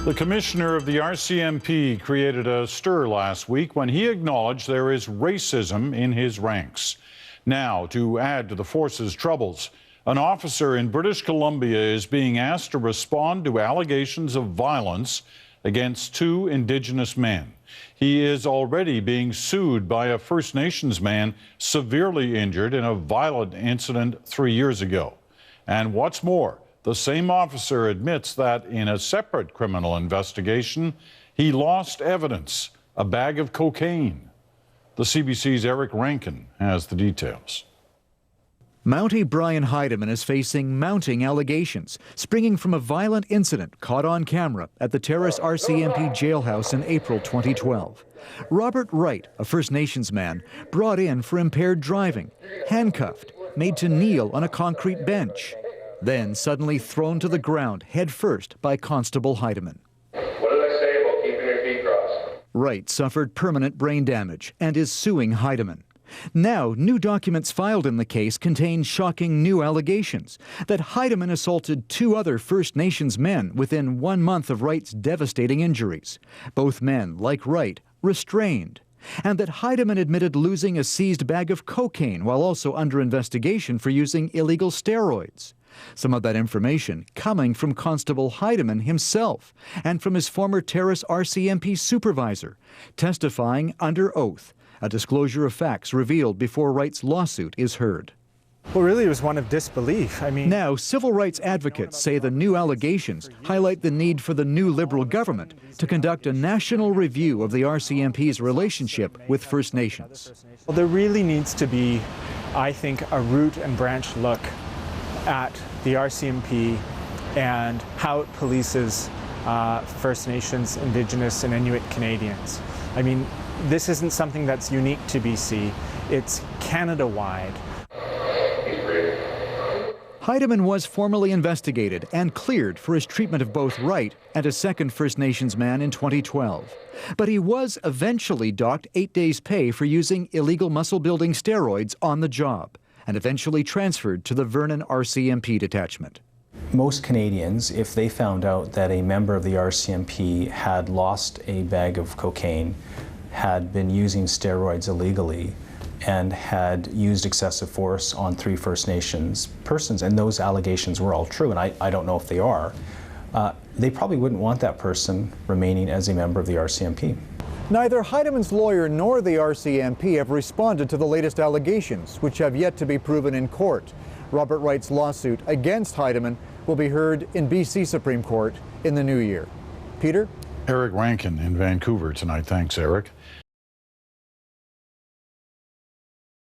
The commissioner of the RCMP created a stir last week when he acknowledged there is racism in his ranks. Now, to add to the force's troubles, an officer in British Columbia is being asked to respond to allegations of violence against two Indigenous men. He is already being sued by a First Nations man severely injured in a violent incident 3 years ago. And what's more, the same officer admits that in a separate criminal investigation, he lost evidence, a bag of cocaine. The CBC's Eric Rankin has the details. Mountie Brian Heideman is facing mounting allegations, springing from a violent incident caught on camera at the Terrace RCMP jailhouse in April 2012. Robert Wright, a First Nations man, brought in for impaired driving, handcuffed, made to kneel on a concrete bench, then suddenly thrown to the ground headfirst by Constable Heideman. What did I say about keeping your feet crossed? Wright suffered permanent brain damage and is suing Heideman. Now, new documents filed in the case contain shocking new allegations that Heideman assaulted two other First Nations men within 1 month of Wright's devastating injuries. Both men, like Wright, restrained. And that Heideman admitted losing a seized bag of cocaine while also under investigation for using illegal steroids. Some of that information coming from Constable Heideman himself and from his former Terrace RCMP supervisor, testifying under oath. A disclosure of facts revealed before Wright's lawsuit is heard. Well, really, it was one of disbelief. Now, civil rights advocates say the new allegations highlight the need for the new Liberal government to conduct a national review of the RCMP's relationship with First Nations. Well, there really needs to be, I think, a root and branch look at the RCMP and how it polices First Nations, Indigenous, and Inuit Canadians. This isn't something that's unique to BC. It's Canada-wide. Heideman was formally investigated and cleared for his treatment of both Wright and a second First Nations man in 2012. But he was eventually docked 8 days' pay for using illegal muscle-building steroids on the job and eventually transferred to the Vernon RCMP detachment. Most Canadians, if they found out that a member of the RCMP had lost a bag of cocaine, had been using steroids illegally, and had used excessive force on 3 First Nations persons, and those allegations were all true, and I don't know if they are, they probably wouldn't want that person remaining as a member of the RCMP. Neither Heideman's lawyer nor the RCMP have responded to the latest allegations, which have yet to be proven in court. Robert Wright's lawsuit against Heideman will be heard in BC Supreme Court in the new year. Peter? Eric Rankin in Vancouver tonight. Thanks, Eric.